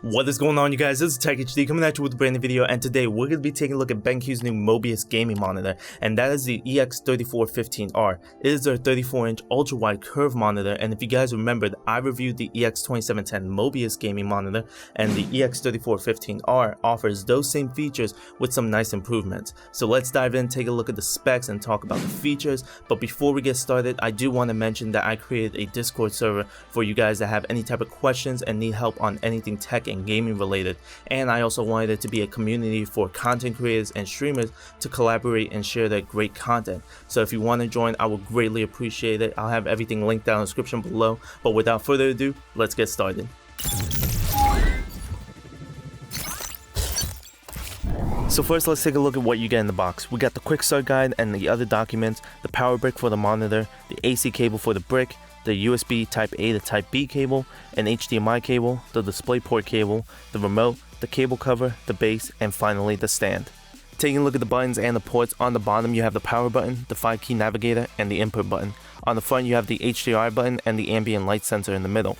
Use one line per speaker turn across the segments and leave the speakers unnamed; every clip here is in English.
What is going on, you guys? This is Tech HD coming at you with a brand new video, and today we're going to be taking a look at BenQ's new MOBIUZ gaming monitor, and that is the EX3415R. It is their 34-inch ultra-wide curved monitor, and if you guys remembered, I reviewed the EX2710 MOBIUZ gaming monitor, and the EX3415R offers those same features with some nice improvements. So let's dive in, take a look at the specs, and talk about the features. But before we get started, I do want to mention that I created a Discord server for you guys that have any type of questions and need help on anything tech and gaming related, and I also wanted it to be a community for content creators and streamers to collaborate and share their great content. So if you want to join, I would greatly appreciate it. I'll have everything linked down in the description below, but without further ado, let's get started. So first, let's take a look at what you get in the box. We got the quick start guide and the other documents, the power brick for the monitor, the AC cable for the brick, the USB Type A to Type B cable, an HDMI cable, the DisplayPort cable, the remote, the cable cover, the base, and finally the stand. Taking a look at the buttons and the ports, on the bottom you have the power button, the 5-key navigator, and the input button. On the front you have the HDRi button and the ambient light sensor in the middle.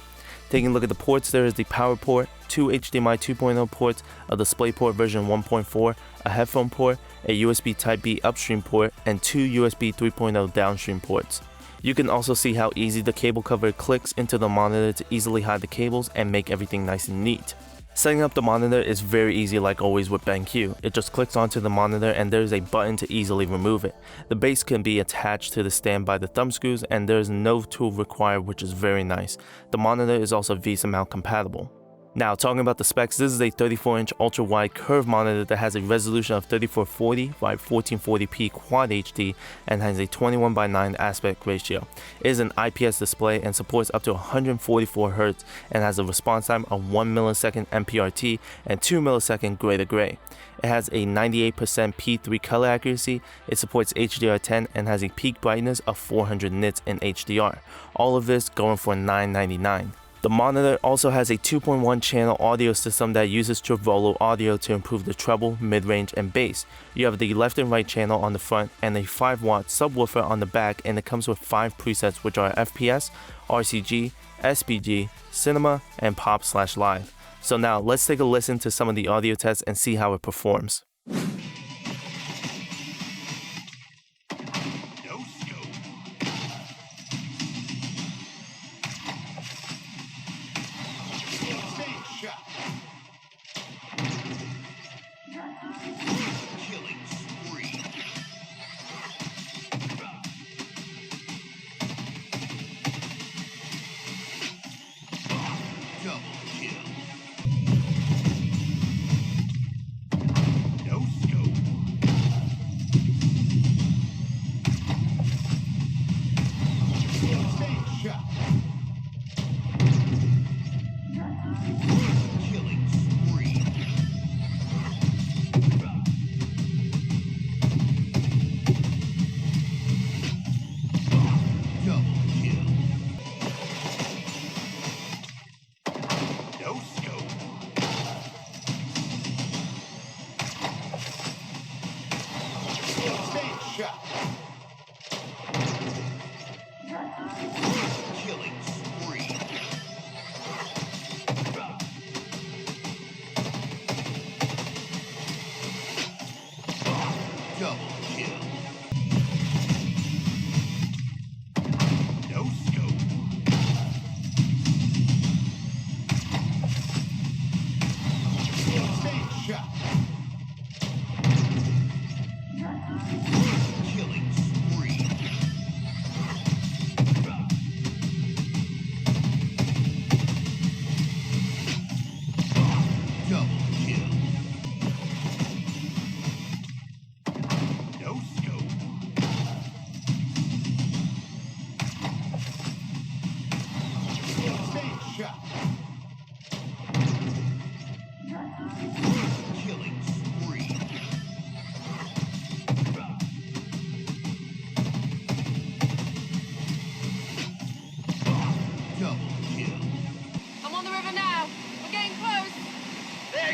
Taking a look at the ports, there is the power port, 2 HDMI 2.0 ports, a DisplayPort version 1.4, a headphone port, a USB Type B upstream port, and 2 USB 3.0 downstream ports. You can also see how easy the cable cover clicks into the monitor to easily hide the cables and make everything nice and neat. Setting up the monitor is very easy, like always with BenQ. It just clicks onto the monitor and there is a button to easily remove it. The base can be attached to the stand by the thumb screws and there is no tool required, which is very nice. The monitor is also VESA mount compatible. Now, talking about the specs, this is a 34-inch ultra-wide curved monitor that has a resolution of 3440 by 1440p Quad HD and has a 21:9 aspect ratio. It is an IPS display and supports up to 144 Hz and has a response time of 1 millisecond MPRT and 2 millisecond gray to gray. It has a 98% P3 color accuracy, it supports HDR10 and has a peak brightness of 400 nits in HDR. All of this going for $999. The monitor also has a 2.1 channel audio system that uses Trevolo audio to improve the treble, mid-range, and bass. You have the left and right channel on the front and a 5-watt subwoofer on the back, and it comes with 5 presets, which are FPS, RCG, SPG, Cinema, and Pop/Live. So now let's take a listen to some of the audio tests and see how it performs.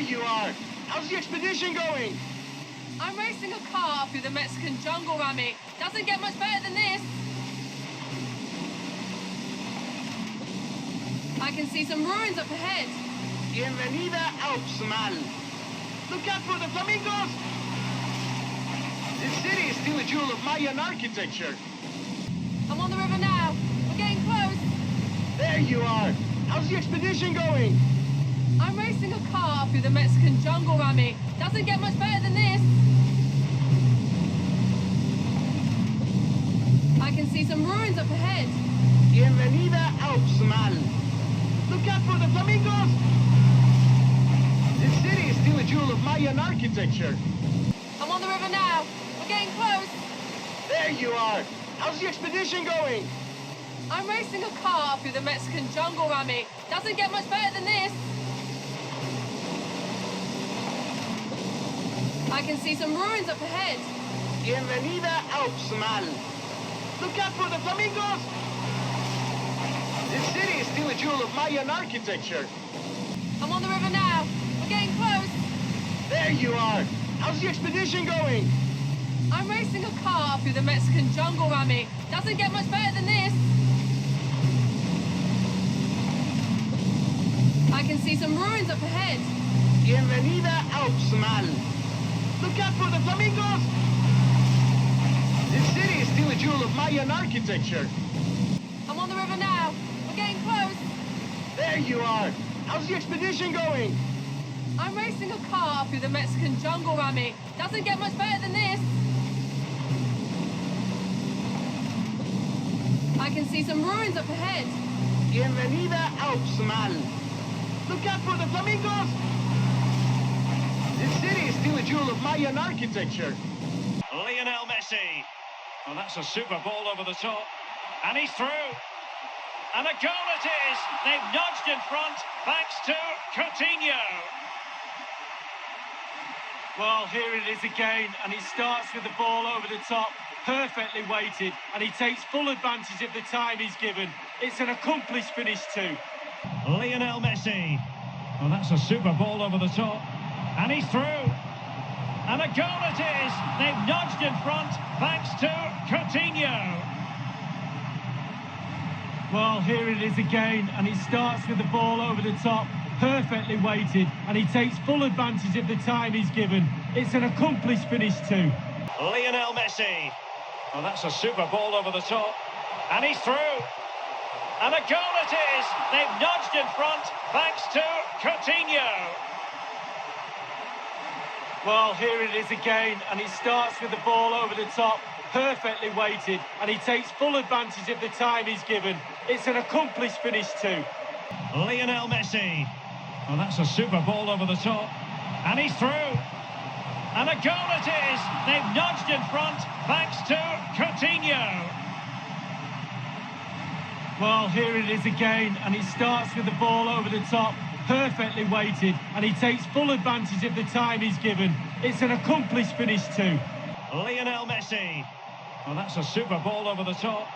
You are. How's the expedition going?
I'm racing a car through the Mexican jungle, Rami. Doesn't get much better than this. I can see some ruins up ahead.
Bienvenida Alpsmal. Look out for the flamingos! This city is still a jewel of Mayan architecture.
I'm on the river now. We're getting close.
There you are. How's the expedition going?
I'm racing a car through the Mexican jungle, Rami. Doesn't get much better than this. I can see some ruins up ahead.
Bienvenida Alpsmal. Look out for the flamingos! This city is still a jewel of Mayan architecture.
I'm on the river now. We're getting close.
There you are. How's the expedition going?
I'm racing a car through the Mexican jungle, Rami. Doesn't get much better than this. I can see some ruins up ahead.
Bienvenida Alpsmal. Look out for the flamingos! This city is still a jewel of Mayan architecture.
I'm on the river now. We're getting close.
There you are. How's the expedition going?
I'm racing a car through the Mexican jungle, Rami. Doesn't get much better than this. I can see some ruins up ahead.
Bienvenida Alpsmal. Look out for the flamingos! This city is still a jewel of Mayan architecture.
I'm on the river now. We're getting close.
There you are. How's the expedition going?
I'm racing a car through the Mexican jungle, Rami. Doesn't get much better than this. I can see some ruins up ahead.
Bienvenida Alpsmal. Look out for the flamingos! This city is still a jewel of Mayan architecture.
Lionel Messi. Oh, that's a super ball over the top. And he's through. And a goal it is. They've nudged in front thanks to Coutinho.
Well, here it is again, and he starts with the ball over the top, perfectly weighted, and he takes full advantage of the time he's given. It's an accomplished finish too.
Lionel Messi. Oh, that's a super ball over the top. And he's through. And a goal it is. They've nudged in front thanks to Coutinho.
Well, here it is again, and he starts with the ball over the top, perfectly weighted, and he takes full advantage of the time he's given. It's an accomplished finish too.
Lionel Messi. Oh, that's a super ball over the top. And he's through. And a goal it is. They've nudged in front thanks to Coutinho.
Well, here it is again, and he starts with the ball over the top, perfectly weighted, and he takes full advantage of the time he's given. It's an accomplished finish too.
Lionel Messi. Oh, that's a super ball over the top. And he's through. And a goal it is. They've nudged in front thanks to Coutinho.
Well, here it is again, and he starts with the ball over the top, perfectly weighted, and he takes full advantage of the time he's given. It's an accomplished finish too.
Lionel Messi. Oh, that's a super ball over the top.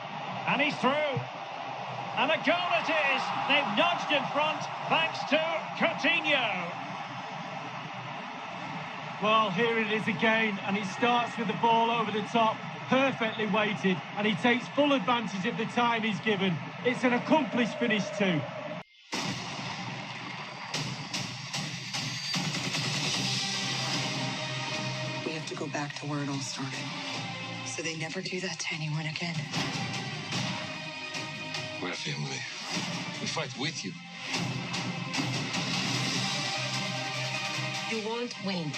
And he's through. And a goal it is. They've nudged in front thanks to Coutinho.
Well, here it is again, and he starts with the ball over the top, perfectly weighted, and he takes full advantage of the time he's given. It's an accomplished finish too.
We have to go back to where it all started, so they never do that to anyone again.
We're a family. We fight with you.
You won't win.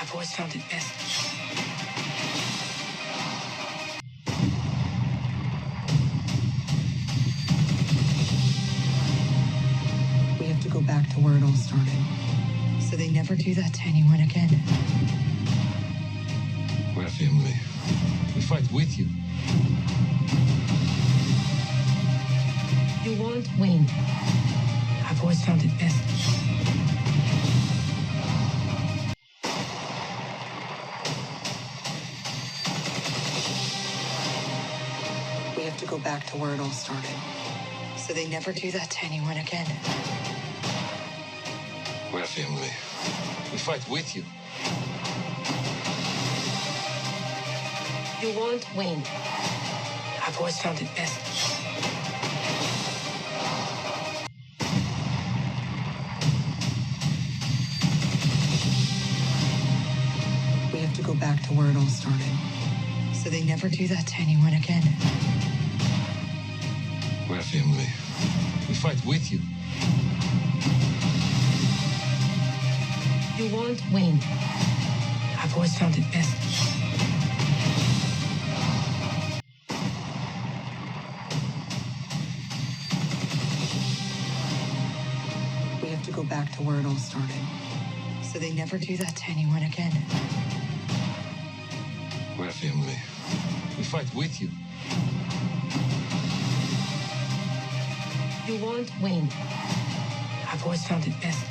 I've always found it best. We have to go back to where it all started, so they never do that to anyone again.
We're a family. We fight with you.
You won't win. I've always found it best. We have to go back to where it all started, so they never do that to anyone again.
We're a family. We fight with you.
You won't win. I've always found it best. back to where it all started. So they never do that to anyone again.
We're family. We fight with you.
You won't win. I've always found it best. We have to go back to where it all started. So they never do that to anyone again.
We're family. We fight with you.
You won't win. I've always found it best.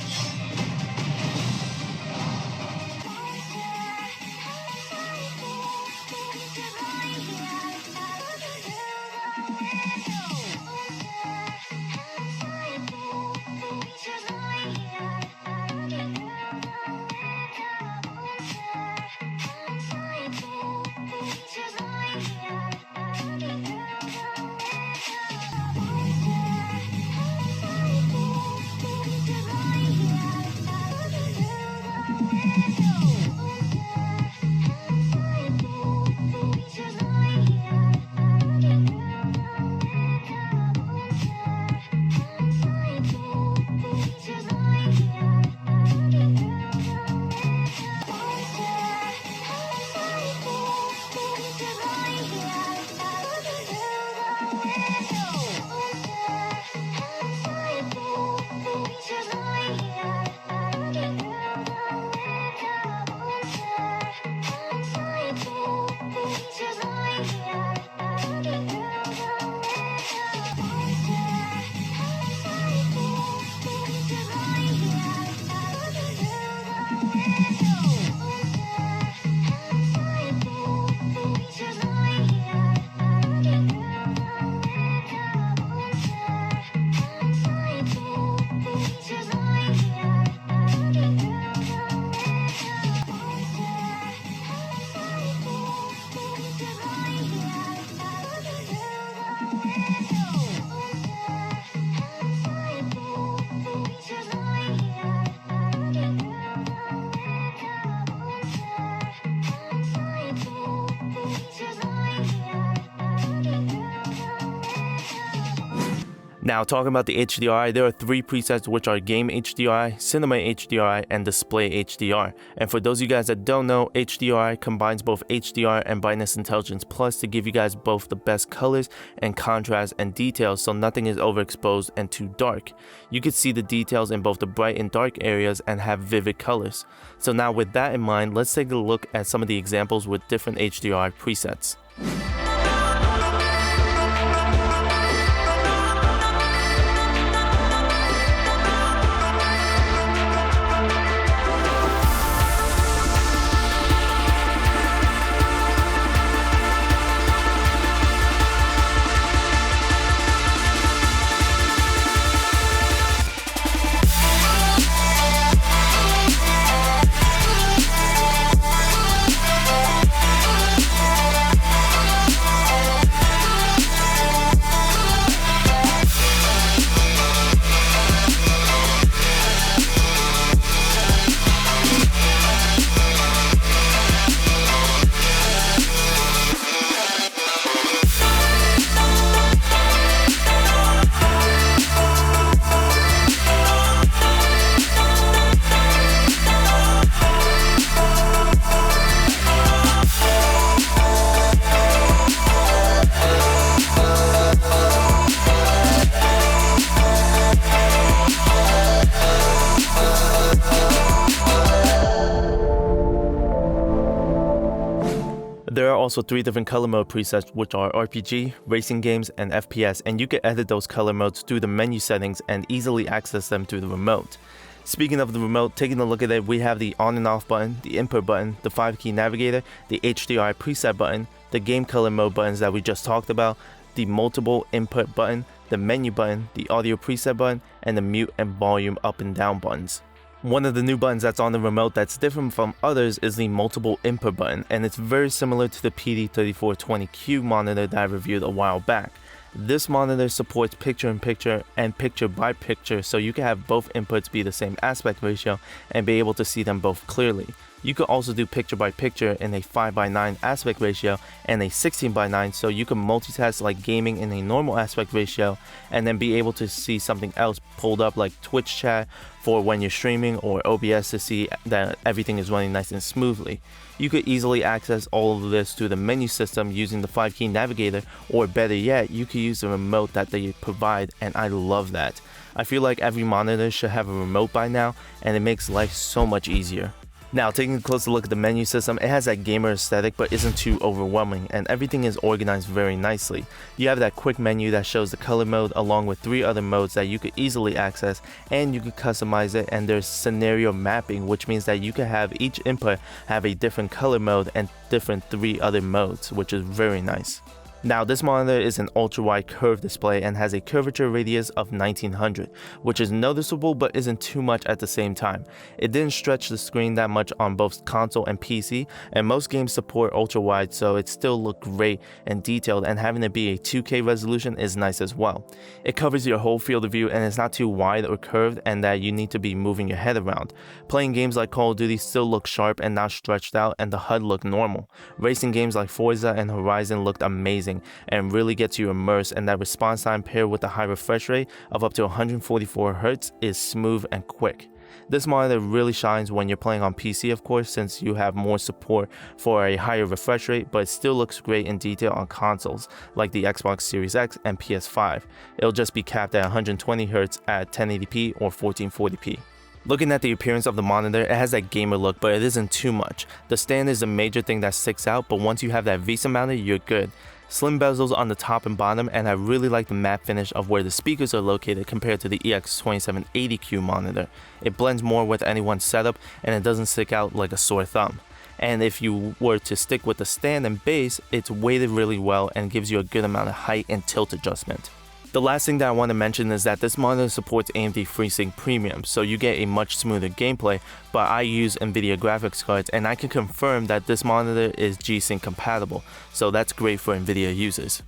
Now, talking about the HDRi, there are three presets, which are Game HDRi, Cinema HDRi, and Display HDR. And for those of you guys that don't know, HDRi combines both HDR and Brightness Intelligence Plus to give you guys both the best colors and contrast and details, so nothing is overexposed and too dark. You can see the details in both the bright and dark areas and have vivid colors. So now with that in mind, let's take a look at some of the examples with different HDRi presets. There are also three different color mode presets, which are RPG, racing games, and FPS, and you can edit those color modes through the menu settings and easily access them through the remote. Speaking of the remote, taking a look at it, we have the on and off button, the input button, the 5-key navigator, the HDRi preset button, the game color mode buttons that we just talked about, the multiple input button, the menu button, the audio preset button, and the mute and volume up and down buttons. One of the new buttons that's on the remote that's different from others is the multiple input button, and it's very similar to the PD3420Q monitor that I reviewed a while back. This monitor supports picture-in-picture and picture-by-picture, so you can have both inputs be the same aspect ratio and be able to see them both clearly. You could also do picture by picture in a 5:9 aspect ratio and a 16:9, so you can multitask like gaming in a normal aspect ratio and then be able to see something else pulled up like Twitch chat for when you're streaming, or OBS to see that everything is running nice and smoothly. You could easily access all of this through the menu system using the 5-key navigator, or better yet, you could use the remote that they provide, and I love that. I feel like every monitor should have a remote by now, and it makes life so much easier. Now, taking a closer look at the menu system, it has that gamer aesthetic but isn't too overwhelming, and everything is organized very nicely. You have that quick menu that shows the color mode along with 3 other modes that you could easily access, and you could customize it, and there's scenario mapping, which means that you can have each input have a different color mode and different 3 other modes, which is very nice. Now, this monitor is an ultra-wide curved display and has a curvature radius of 1900, which is noticeable but isn't too much at the same time. It didn't stretch the screen that much on both console and PC, and most games support ultra-wide, so it still looked great and detailed, and having it be a 2K resolution is nice as well. It covers your whole field of view and it's not too wide or curved and that you need to be moving your head around. Playing games like Call of Duty still look sharp and not stretched out, and the HUD looked normal. Racing games like Forza and Horizon looked amazing and really gets you immersed, and that response time paired with a high refresh rate of up to 144Hz is smooth and quick. This monitor really shines when you're playing on PC, of course, since you have more support for a higher refresh rate, but it still looks great in detail on consoles like the Xbox Series X and PS5. It'll just be capped at 120Hz at 1080p or 1440p. Looking at the appearance of the monitor, it has that gamer look, but it isn't too much. The stand is a major thing that sticks out, but once you have that VESA mounted, you're good. Slim bezels on the top and bottom, and I really like the matte finish of where the speakers are located compared to the EX2780Q monitor. It blends more with anyone's setup and it doesn't stick out like a sore thumb. And if you were to stick with the stand and base, it's weighted really well and gives you a good amount of height and tilt adjustment. The last thing that I want to mention is that this monitor supports AMD FreeSync Premium, so you get a much smoother gameplay, but I use NVIDIA graphics cards and I can confirm that this monitor is G-Sync compatible, so that's great for NVIDIA users.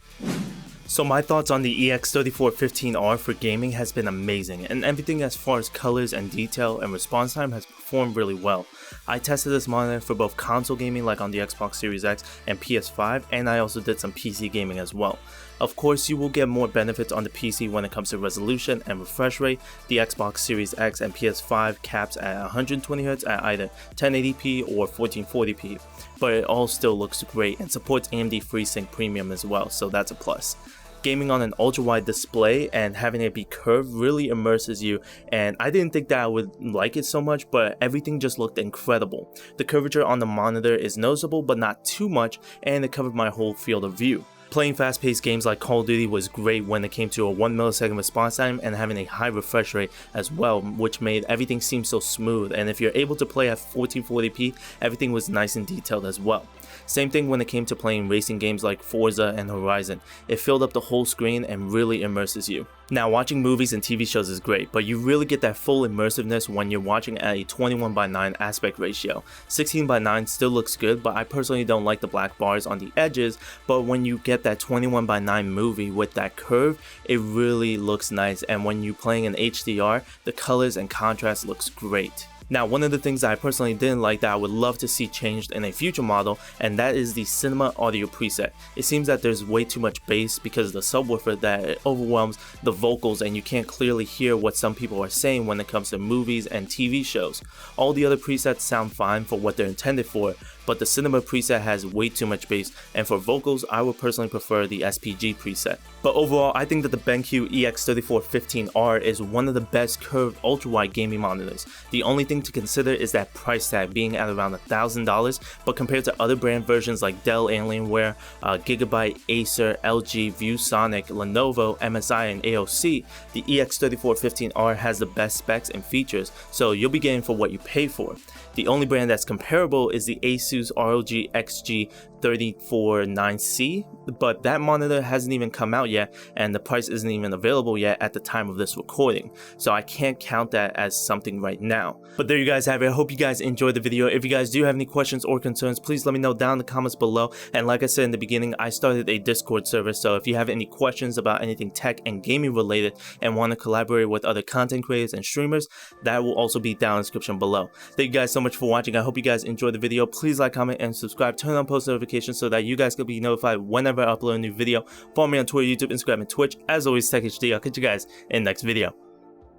So my thoughts on the EX3415R for gaming has been amazing, and everything as far as colors and detail and response time has performed really well. I tested this monitor for both console gaming like on the Xbox Series X and PS5, and I also did some PC gaming as well. Of course, you will get more benefits on the PC when it comes to resolution and refresh rate. The Xbox Series X and PS5 caps at 120Hz at either 1080p or 1440p, but it all still looks great and supports AMD FreeSync Premium as well, so that's a plus. Gaming on an ultra-wide display and having it be curved really immerses you, and I didn't think that I would like it so much, but everything just looked incredible. The curvature on the monitor is noticeable but not too much, and it covered my whole field of view. Playing fast-paced games like Call of Duty was great when it came to a 1 millisecond response time and having a high refresh rate as well, which made everything seem so smooth, and if you're able to play at 1440p, everything was nice and detailed as well. Same thing when it came to playing racing games like Forza and Horizon. It filled up the whole screen and really immerses you. Now, watching movies and TV shows is great, but you really get that full immersiveness when you're watching at a 21:9 aspect ratio. 16:9 still looks good, but I personally don't like the black bars on the edges, but when you get that 21:9 movie with that curve, it really looks nice, and when you're playing in HDR, the colors and contrast looks great. Now, one of the things that I personally didn't like that I would love to see changed in a future model, and that is the cinema audio preset. It seems that there's way too much bass because of the subwoofer that it overwhelms the vocals and you can't clearly hear what some people are saying when it comes to movies and TV shows. All the other presets sound fine for what they're intended for, but the cinema preset has way too much bass, and for vocals I would personally prefer the SPG preset. But overall, I think that the BenQ EX3415R is one of the best curved ultra-wide gaming monitors. The only thing to consider is that price tag being at around $1,000, but compared to other brand versions like Dell, Alienware, Gigabyte, Acer, LG, ViewSonic, Lenovo, MSI, and AOC, the EX3415R has the best specs and features, so you'll be getting for what you pay for. The only brand that's comparable is the Asus ROG XG3415C, but that monitor hasn't even come out yet and the price isn't even available yet at the time of this recording, so I can't count that as something right now. But there you guys have it. I hope you guys enjoyed the video. If you guys do have any questions or concerns, please let me know down in the comments below. And like I said in the beginning, I started a Discord server, so if you have any questions about anything tech and gaming related and want to collaborate with other content creators and streamers, that will also be down in the description below. Thank you guys so much for watching. I hope you guys enjoyed the video. Please like, comment, and subscribe. Turn on post notifications so that you guys can be notified whenever I upload a new video. Follow me on Twitter, YouTube, Instagram, and Twitch. As always, Tech HD. I'll catch you guys in the next video.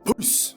Peace!